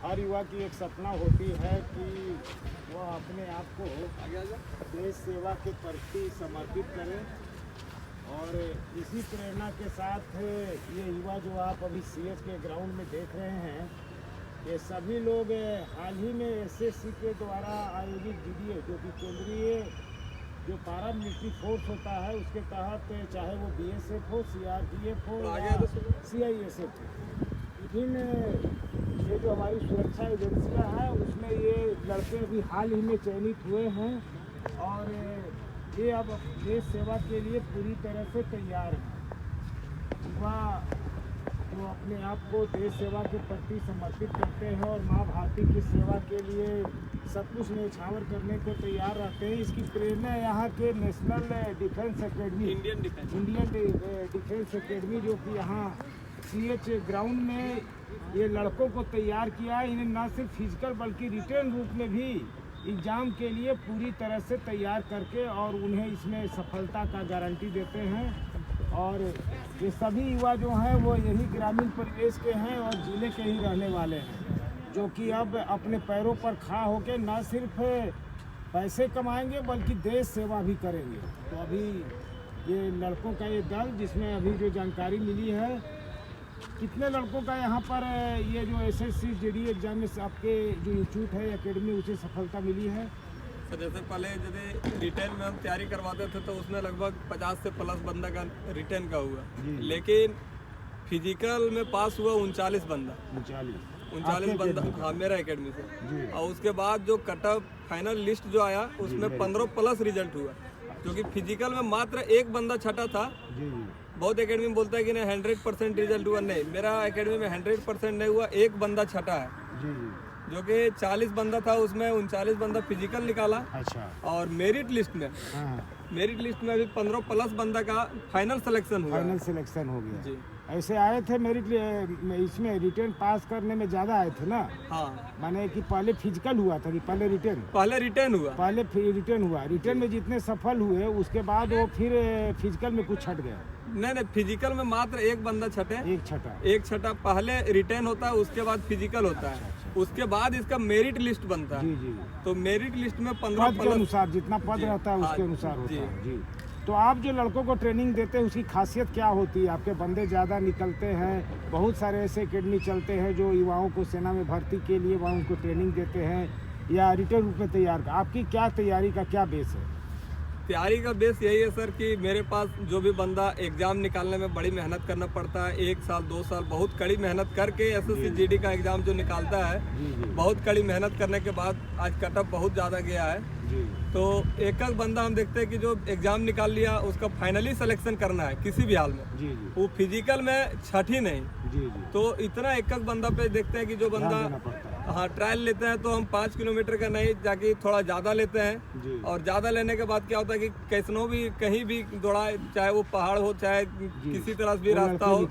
हर युवा की एक सपना होती है कि वह अपने आप को देश सेवा के प्रति समर्पित करें। और इसी प्रेरणा के साथ ये युवा जो आप अभी सीएच के ग्राउंड में देख रहे हैं, ये सभी लोग हाल ही में एसएससी के द्वारा आयोजित जीडीए जो कि केंद्रीय जो पारा मिलिट्री फोर्स होता है उसके तहत, चाहे वो बीएसएफ हो, सीआरपीएफ हो या सीआईएसएफ हो, विभिन्न ये जो हमारी सुरक्षा एजेंसियां हैं उसमें ये लड़के अभी हाल ही में चयनित हुए हैं और ये अब देश सेवा के लिए पूरी तरह से तैयार हैं। युवा जो अपने आप को देश सेवा के प्रति समर्पित करते हैं और माँ भारती की सेवा के लिए सब कुछ न्यौछावर करने को तैयार रहते हैं। इसकी प्रेरणा यहाँ के national defence academy, Indian defence academy जो कि यहाँ सीएच ग्राउंड में ये लड़कों को तैयार किया है। इन्हें न सिर्फ फिजिकल बल्कि रिटर्न रूप में भी एग्ज़ाम के लिए पूरी तरह से तैयार करके और उन्हें इसमें सफलता का गारंटी देते हैं। और ये सभी युवा जो हैं वो यही ग्रामीण परिवेश के हैं और ज़िले के ही रहने वाले हैं, जो कि अब अपने पैरों पर खड़ा होकर न सिर्फ पैसे कमाएंगे बल्कि देश सेवा भी करेंगे। तो अभी ये लड़कों का ये दल, जिसमें अभी जो जानकारी मिली है, कितने लड़कों का यहाँ पर ये जो एसएससी जीडी एग्जाम में आपके जो इंस्टीट्यूट है एकेडमी उसे सफलता मिली है? सर जैसे पहले जैसे रिटेन में हम तैयारी करवाते थे तो उसमें लगभग 50 से प्लस बंदा का रिटेन का हुआ, लेकिन फिजिकल में पास हुआ 39 बंदा। 39 बंदा, हाँ मेरा एकेडमी से। और उसके बाद जो कट ऑफ फाइनल लिस्ट जो आया उसमें 15 प्लस रिजल्ट हुआ, क्योंकि फिजिकल में मात्र एक बंदा छठा था। बहुत एकेडमी में बोलता है कि नहीं 100% रिजल्ट हुआ, नहीं मेरा एकेडमी में 100% नहीं हुआ, एक बंदा छठा है। जो कि 40 बंदा था उसमें 39 बंदा फिजिकल निकाला। अच्छा। और मेरिट लिस्ट में अभी 15 प्लस बंदा का फाइनल सिलेक्शन हुआ। फाइनल सिलेक्शन हो गया जी। ऐसे आए थे मेरिट इसमें रिटर्न पास करने में ज़्यादा आए थे ना? हाँ, माने कि पहले फिजिकल हुआ था कि पहले रिटर्न? पहले रिटर्न हुआ। पहले रिटर्न हुआ, रिटर्न में जितने सफल हुए उसके बाद वो फिर फिजिकल में कुछ छट गया? नहीं, फिजिकल में मात्र एक बंदा छठे, एक छठा। पहले रिटर्न होता है उसके बाद फिजिकल होता है। उसके बाद इसका मेरिट लिस्ट बनता है। जी। तो मेरिट लिस्ट में 15 पद के अनुसार जितना पद रहता है उसके अनुसार होता है। जी। तो आप जो लड़कों को ट्रेनिंग देते हैं उसकी खासियत क्या होती है? आपके बंदे ज़्यादा निकलते हैं, बहुत सारे ऐसे एकेडमी चलते हैं जो युवाओं को सेना में भर्ती के लिए वहाँ उनको ट्रेनिंग देते हैं या रिटर्न रूप में तैयार। आपकी क्या तैयारी का क्या बेस है? तैयारी का बेस यही है सर कि मेरे पास जो भी बंदा एग्ज़ाम निकालने में बड़ी मेहनत करना पड़ता है, 1 साल 2 साल बहुत कड़ी मेहनत करके एसएससी जीडी का एग्ज़ाम जो निकालता है, बहुत कड़ी मेहनत करने के बाद आज कट ऑफ बहुत ज़्यादा गया है। तो एक बंदा हम देखते हैं कि जो एग्ज़ाम निकाल लिया उसका फाइनली सिलेक्शन करना है किसी भी हाल में, वो फिजिकल में छठी नहीं। तो इतना एक बंदा पे देखते हैं कि जो बंदा हाँ ट्रायल लेते हैं तो हम 5 किलोमीटर का नहीं जाके थोड़ा ज़्यादा लेते हैं। और ज़्यादा लेने के बाद क्या होता है कि कैसनो भी कहीं भी दौड़ा, चाहे वो पहाड़ हो चाहे किसी तरह से भी रास्ता हो,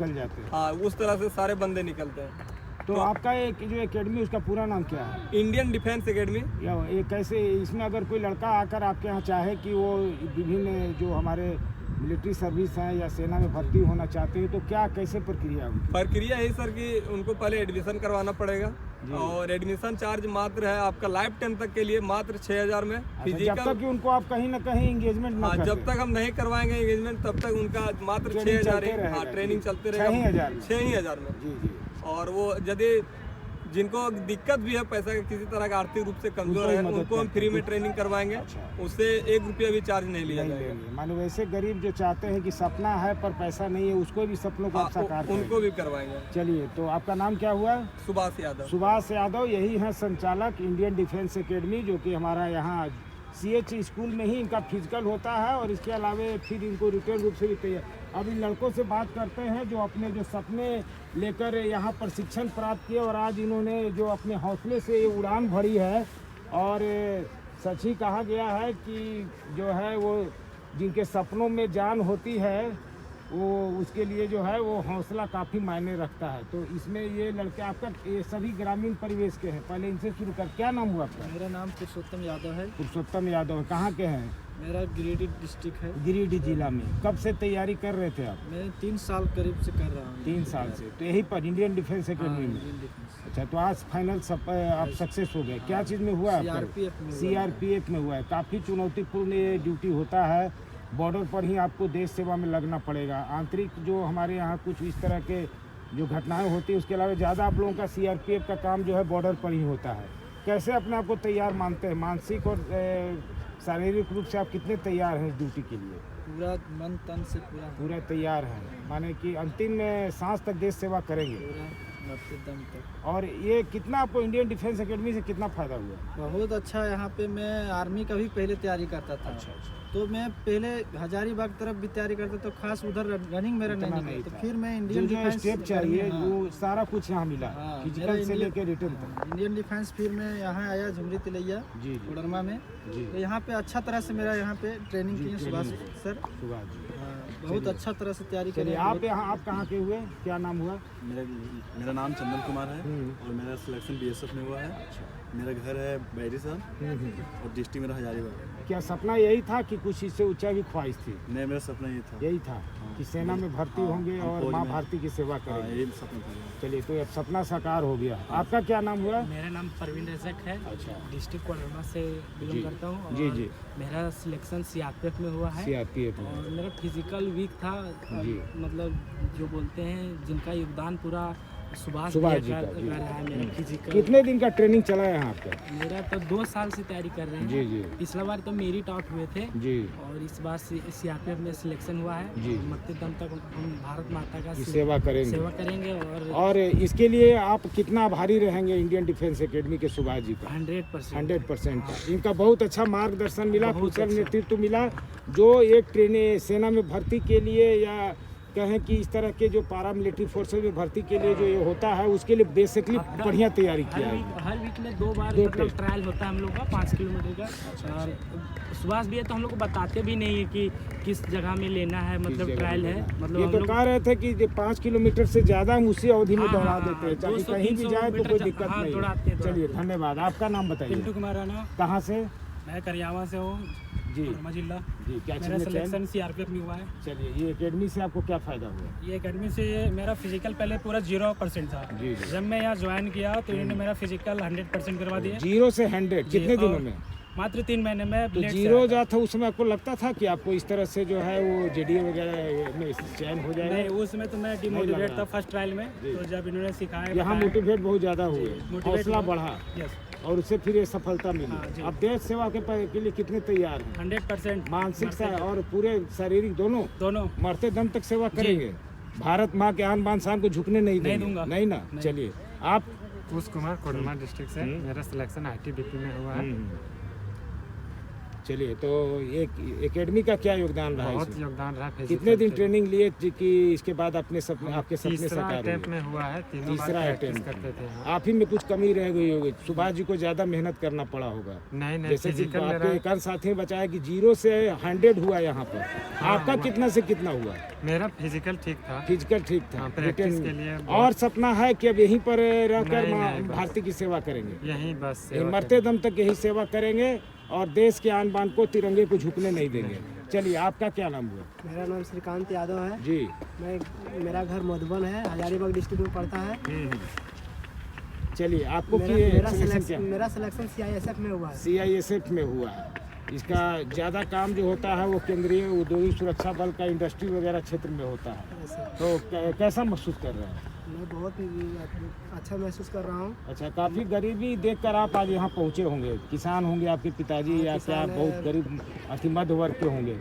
हाँ उस तरह से सारे बंदे निकलते हैं। तो आपका एक जो एकेडमी उसका पूरा नाम क्या है? Indian defence academy. ये कैसे, इसमें अगर कोई लड़का आकर आपके यहाँ चाहे कि वो विभिन्न जो हमारे मिलिट्री सर्विस हैं या सेना में भर्ती होना चाहते हैं तो क्या कैसे प्रक्रिया होगी? प्रक्रिया है सर कि उनको पहले एडमिशन करवाना पड़ेगा और एडमिशन चार्ज मात्र है आपका लाइफ टाइम तक के लिए मात्र 6000 में। फिजिकल जब तक कि उनको आप कहीं ना कहीं एंगेजमेंट ना करें, जब तक हम नहीं करवाएंगे एंगेजमेंट तब तक उनका मात्र 6000 ट्रेनिंग चलते रहेगा 6000 में। जी। और वो यदि जिनको दिक्कत भी है पैसा के किसी तरह का आर्थिक रूप से कमजोर है उनको हम फ्री में ट्रेनिंग करवाएंगे। उससे 1 रुपया भी चार्ज नहीं लिया जाएगा। मानो वैसे गरीब जो चाहते हैं कि सपना है पर पैसा नहीं है उसको भी सपनों को साकार उनको भी करवाएंगे। चलिए, तो आपका नाम क्या हुआ? सुभाष यादव। सुभाष यादव यही है संचालक इंडियन डिफेंस एकेडमी, जो कि हमारा यहाँ सीएच स्कूल में ही इनका फिजिकल होता है और इसके अलावा फिर इनको रिटर्न रूप से भी तैयार। अब इन लड़कों से बात करते हैं जो अपने जो सपने लेकर यहाँ प्रशिक्षण प्राप्त किए और आज इन्होंने जो अपने हौसले से ये उड़ान भरी है। और सच ही कहा गया है कि जो है वो जिनके सपनों में जान होती है वो उसके लिए जो है वो हौसला काफ़ी मायने रखता है। तो इसमें ये लड़के आपका ये सभी ग्रामीण परिवेश के हैं। पहले इनसे शुरू कर, क्या नाम हुआ आपका? मेरा नाम पुरुषोत्तम यादव है। पुरुषोत्तम यादव, कहाँ के हैं? मेरा गिरिडीह डिस्ट्रिक्ट है। गिरिडीह जिला में। कब से तैयारी कर रहे थे आप? मैं 3 साल करीब से कर रहा हूँ। 3 साल से। तो यही पर इंडियन डिफेंस हाँ, एकेडमी में? Indian defence. अच्छा, तो आज फाइनल सब आप सक्सेस हो गए। क्या चीज़ में हुआ है आपका? CRPF में हुआ है। CRPF में हुआ है। काफ़ी चुनौतीपूर्ण ये ड्यूटी होता है। बॉर्डर पर ही आपको देश सेवा में लगना पड़ेगा। आंतरिक जो हमारे यहाँ कुछ इस तरह के जो घटनाएं होती है उसके अलावा ज़्यादा आप लोगों का CRPF का काम जो है बॉर्डर पर ही होता है। कैसे अपने आप को तैयार मानते हैं? मानसिक और शारीरिक रूप से आप कितने तैयार हैं इस ड्यूटी के लिए? पूरा मन तन से पूरा तैयार हैं, माने कि अंतिम सांस तक देश सेवा करेंगे पूरा मरते दम तक। और ये कितना आपको इंडियन डिफेंस एकेडमी से कितना फ़ायदा हुआ? बहुत अच्छा। यहाँ पे मैं आर्मी का भी पहले तैयारी करता था। अच्छा। तो मैं पहले हजारीबाग तरफ भी तैयारी करता तो खास उधर रनिंग मेरा इतना नहीं नहीं था। था। तो फिर मैं जो इंडियन जो डिफेंस स्टेप चाहिए हाँ, वो सारा कुछ यहाँ मिला, हाँ, फिजिकल मेरा से इंडियन- लेकर रिटर्न तक। इंडियन डिफेंस फिर मैं यहाँ आया झुमरी तिलैया जी कोडरमा में। जी तो यहाँ पे अच्छा तरह से मेरा यहाँ पे ट्रेनिंग जी, की सुभाष ट्रेनिंग। सर। सुभाष जी, हाँ, बहुत अच्छा तरह से तैयारी चलिए करें। आप यहाँ आप कहाँ के हुए? क्या नाम हुआ? मेरा नाम चंदन कुमार है और मेरा सिलेक्शन BSF में हुआ है। मेरा घर है बैरी साहब और डिस्ट्रिक्ट मेरा हजारीबाग। क्या सपना यही था कि कुछ इससे ऊंचाई की ख्वाहिश थी? नहीं, मेरा सपना ये था। यही था कि सेना में भर्ती हाँ, होंगे हम और फौज माँ में। भारती की सेवा हाँ, करेंगे। यही सपना था। चलिए, तो अब सपना साकार हो गया। आपका क्या नाम हुआ? मेरा नाम परवीन रजक है। अच्छा। डिस्ट्रिक्ट कोडरमा से जी। बिलोंग करता हूँ। और जी जी। मेरा सिलेक्शन CRPF में हुआ है। CRPF में। और मेरा फिजिकल वीक था। जी। मतलब जो बोलते हैं जिनका योगदान पूरा सुभाष सुभाष भैया जी का, कर जी। रहा है मेरा फिजिकल। कितने दिन का ट्रेनिंग चला है यहाँ आपका? मेरा तो 2 साल से तैयारी कर रहे हैं। जी जी पिछला बार तो मेरिट आउट हुए थे जी। और इस बार CRPF में सिलेक्शन हुआ है। जी। मरते दम तक हम भारत माता का की सेवा करेंगे। सेवा करेंगे। और इसके लिए आप कितना आभारी रहेंगे इंडियन डिफेंस एकेडमी के सुभाष जी का? 100%। इनका बहुत अच्छा मार्गदर्शन मिला, बहुत कुशल अच्छा। नेतृत्व मिला। जो एक ट्रेनिंग सेना में भर्ती के लिए या कहें कि इस तरह के जो पारा मिलिट्री फोर्सेज में भर्ती के लिए जो ये होता है उसके लिए बेसिकली बढ़िया तैयारी किया है। हर वीक में 2 बार दो मतलब टेस्ट। ट्रायल होता है हम लोग का 5 किलोमीटर का। और सुभाष भैया तो हम लोग को बताते भी नहीं है कि किस जगह में लेना है, किस मतलब जगह ट्रायल में है। लेना। मतलब ये हम तो लोग कह रहे थे कि 5 किलोमीटर से ज़्यादा हम उसी अवधि में हाँ, दौड़ा हाँ, देते हैं, चाहे 200, कहीं भी 300 जाए तो कोई मीटर दिक्कत हाँ, नहीं दौड़ाते है। हैं। चलिए, धन्यवाद। आपका नाम बताइए। पिंटू कुमार राणा। कहाँ से? मैं करियावा से हूँ, जी कोडरमा जिला। जी। क्या चीज़ मेरा में चयन? सिलेक्शन CRPF में हुआ है। चलिए, ये एकेडमी से आपको क्या फ़ायदा हुआ? ये एकेडमी से मेरा फिजिकल पहले पूरा 0% था। जी जी। जब मैं यहाँ ज्वाइन किया तो इन्होंने मेरा फिजिकल 100% करवा दिया। 0 से 100 कितने दिनों और में? मात्र 3 महीने में तो ब्लेड से 0 आया। जो था उसमें आपको लगता था कि आपको इस तरह से जो है वो JDA वगैरह में चयन हो नहीं, जाएगा? उसमें तो मैं लग डिमोटिवेट रहा। था फर्स्ट ट्रायल में। जी। तो जब इन्होंने सिखाया यहाँ बताया- मोटिवेट बहुत ज़्यादा हुए, मोटिवेट हौसला हुआ। बढ़ा यस, और उससे फिर ये सफलता हाँ, मिली। जी। अब देश सेवा के लिए कितने तैयार हैं? 100% मानसिक से और पूरे शारीरिक दोनों मरते दम तक सेवा करेंगे। भारत माँ के आन बान शान को झुकने नहीं देंगे। दूंगा। नहीं ना? नहीं। चलिए, आप कुश कुमार कोडरमा डिस्ट्रिक्ट से। मेरा सिलेक्शन ITBP में हुआ है। चलिए, तो एक एकेडमी का क्या योगदान रहा बहुत इसमें? योगदान रहा। कितने दिन ट्रेनिंग लिए कि इसके बाद अपने सपने आपके सपने तीसरा साकार अटेम्प्ट हुए? में हुआ है। तीनों बार तीसरा प्रैक्टिस अटेम्प्ट करते थे हम। आप ही में कुछ कमी रह गई होगी। सुभाष जी को ज़्यादा मेहनत करना पड़ा होगा। नहीं जैसे कि फिजिकल आपके मेरा एक अन्य साथी ने बताया कि 0 से 100 हुआ यहाँ पर। आपका कितना से कितना हुआ? मेरा फिजिकल ठीक था। फिजिकल ठीक था। हाँ, प्रैक्टिस रिटर्न के लिए और बहुत- सपना है कि अब यहीं पर रहकर नहीं, माँ नहीं, बस। भारती की सेवा करेंगे। यहीं बस ये सेवा मरते दम तक यही सेवा करेंगे और देश के आन बान को तिरंगे को झुकने नहीं देंगे। चलिए, आपका क्या नाम हुआ? मेरा नाम श्रीकांत यादव है। जी। मेरा घर मधुबन है, हजारीबाग डिस्ट्रिक्ट में पड़ता है। चलिए, आपको मेरा सिलेक्शन क्या? मेरा सिलेक्शन CISF में हुआ है। CISF में हुआ है। इसका ज़्यादा काम जो होता है वो केंद्रीय उद्योगिक सुरक्षा बल का इंडस्ट्री वगैरह क्षेत्र में होता है। ऐसे तो कैसा महसूस कर रहे हैं? मैं बहुत ही अच्छा महसूस कर रहा हूँ। अच्छा, काफ़ी गरीबी देखकर आप आज यहाँ पहुँचे होंगे। किसान होंगे आपके पिताजी या क्या किसान है। बहुत गरीब अति मध्य वर्ग के होंगे?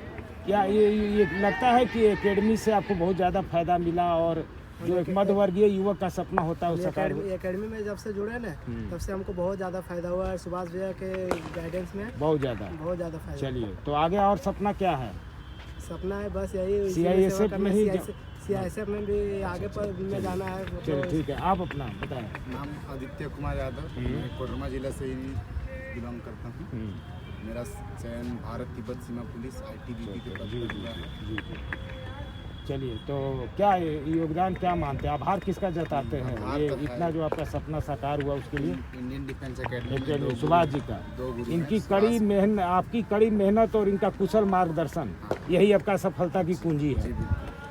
क्या ये लगता है कि एकेडमी से आपको बहुत ज़्यादा फायदा मिला और जो एक मध्य वर्गीय युवक का सपना होता है वो साकार हो? एकेडमी में जब से जुड़े ना तब से हमको बहुत ज़्यादा फायदा हुआ है। सुभाष भैया के गाइडेंस में बहुत ज़्यादा। फायदा। चलिए, तो आगे और सपना क्या है? सपना है बस यही CISF में ही CISF में भी आगे पर में जाना है। चलिए, ठीक है। आप अपना बताएं। नाम आदित्य कुमार यादव। मैं कोडरमा जिला से ही बिलोंग करता हूँ। मेरा चयन भारत तिब्बत सीमा पुलिस ITBP के पद पर हुआ है। चलिए, तो क्या योगदान क्या मानते हैं, आभार किसका जताते हैं ये इतना जो आपका सपना साकार हुआ उसके लिए? Indian defence academy Subhash ji का, इनकी कड़ी मेहनत, आपकी कड़ी मेहनत और इनका कुशल मार्गदर्शन, यही आपका सफलता की कुंजी है।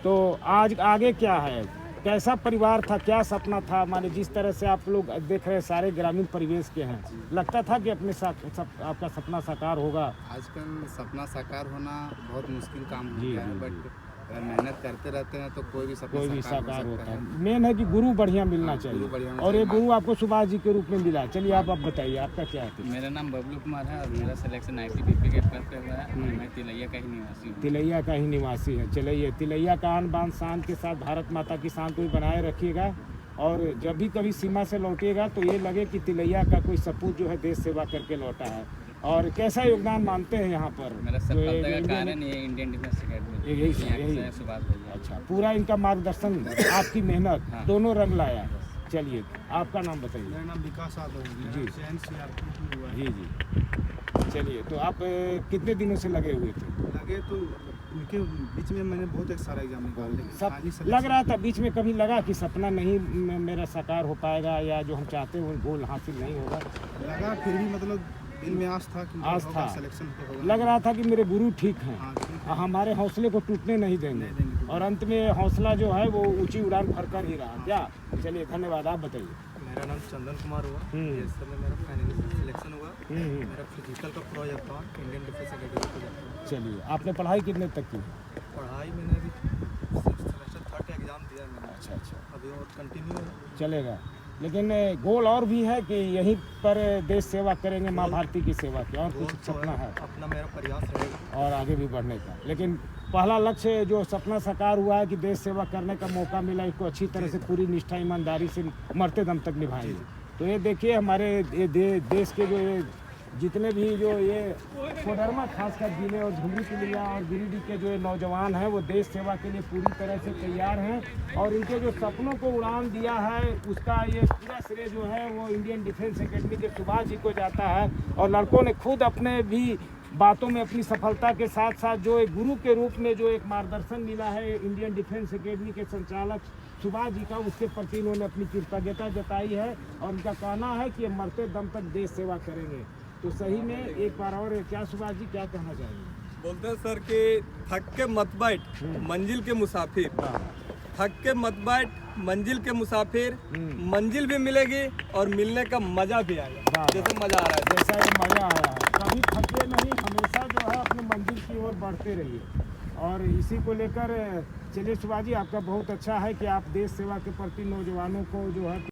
तो आज आगे क्या है, कैसा परिवार था, क्या सपना था? माने जिस तरह से आप लोग देख रहे हैं सारे ग्रामीण परिवेश के हैं, लगता था कि अपने साथ आपका सपना साकार होगा? आजकल सपना साकार होना बहुत मुश्किल काम हो जी, गया है, जी, बट अगर मेहनत करते रहते हैं तो कोई भी कोई भी सपना साकार हो होता सकता है। मेन है कि गुरु बढ़िया मिलना गुरु चाहिए, बढ़िया होना और ये चाहिए। गुरु आपको सुभाष जी के रूप में मिला। चलिए आप बताइए आपका क्या है? मेरा नाम बबलू कुमार है और मेरा सिलेक्शन ITBP के पद पे हुआ है और मैं तिलैया का ही निवासी हूँ। तिलैया का ही निवासी है। चलिए, तिलैया का आन बान शान के साथ भारत माता की शान को भी बनाए रखिएगा, और जब भी कभी सीमा से लौटिएगा तो ये लगे कि तिलैया का कोई सपूत जो है देश सेवा करके लौटा है। और कैसा योगदान मानते हैं यहाँ पर? मेरा जो सफलता का इंडियन- कारण ये इंडियन डिफेंस एकेडमी यही सुभाष भैया। अच्छा, पूरा इनका मार्गदर्शन, आपकी मेहनत हाँ। दोनों रंग लाया। चलिए, आपका नाम बताइए। मेरा नाम विकास यादव है, जी। CRP हुआ है। जी जी, चलिए, तो आप कितने दिनों से लगे हुए थे? लगे तो उनके बीच में मैंने बहुत एक सारा एग्जाम निकाल, लेकिन सब खाली लग रहा था, बीच में कभी लगा कि सपना नहीं मेरा साकार हो पाएगा, या जो हम चाहते हैं वो गोल हासिल नहीं होगा? लगा, फिर भी मतलब दिल में आस था कि आस था। सिलेक्शन होगा। लग रहा था कि मेरे गुरु ठीक हैं, हाँ, ठीक है। हमारे हौसले को टूटने नहीं देंगे, और अंत में हौसला जो है वो ऊंची उड़ान भरकर ही रहा। क्या? चलिए, धन्यवाद। आप बताइए। मेरा नाम चंदन कुमार हुआ। हम्म। इस समय मेरा फाइनली सिलेक्शन हुआ। हम्म। मेरा फिजिकल का प्रोजेक्ट था इंडियन डिफेंस एकेडमी को जाता। चलिए, आपने पढ़ाई कितने तक की? पढ़ाई मैंने अभी सेमेस्टर 3 का एग्ज़ाम दिया मैंने। अच्छा अच्छा, अभी और कंटिन्यू है। चलेगा, लेकिन गोल और भी है कि यहीं पर देश सेवा करेंगे, माँ भारती की सेवा की, और कुछ गोल तो सपना है अपना मेरा प्रयास रहेगा। और आगे भी बढ़ने का? लेकिन पहला लक्ष्य जो सपना साकार हुआ है कि देश सेवा करने का मौका मिला, इसको अच्छी तरह से पूरी निष्ठा ईमानदारी से मरते दम तक निभाएंगे। तो ये देखिए, हमारे ये देश के जो ये जितने भी जो ये कोडरमा खासकर जिले और झुमरी तिलैया और गिरिडीह के जो ये नौजवान हैं, वो देश सेवा के लिए पूरी तरह से तैयार हैं, और इनके जो सपनों को उड़ान दिया है उसका ये पूरा श्रेय जो है वो इंडियन डिफेंस एकेडमी के सुभाष जी को जाता है। और लड़कों ने खुद अपने भी बातों में अपनी सफलता के साथ साथ जो एक गुरु के रूप में जो एक मार्गदर्शन मिला है इंडियन डिफेंस एकेडमी के संचालक सुभाष जी का, उसके प्रति इन्होंने अपनी कृतज्ञता जताई है, और उनका कहना है कि ये मरते दम तक देश सेवा करेंगे। तो सही में एक बार और क्या सुभाष जी क्या कहना चाहेंगे? बोलते हैं सर कि थक के मत बैठ मंजिल के मुसाफिर, थक के मत बैठ मंजिल के मुसाफिर, मंजिल भी मिलेगी और मिलने का मजा भी आएगा, जैसे मजा आ रहा है। जैसा ये मजा आया है, कभी थके नहीं, हमेशा जो है अपने मंजिल की ओर बढ़ते रहिए। और इसी को लेकर चलिए सुभाष जी, आपका बहुत अच्छा है कि आप देश सेवा के प्रति नौजवानों को जो है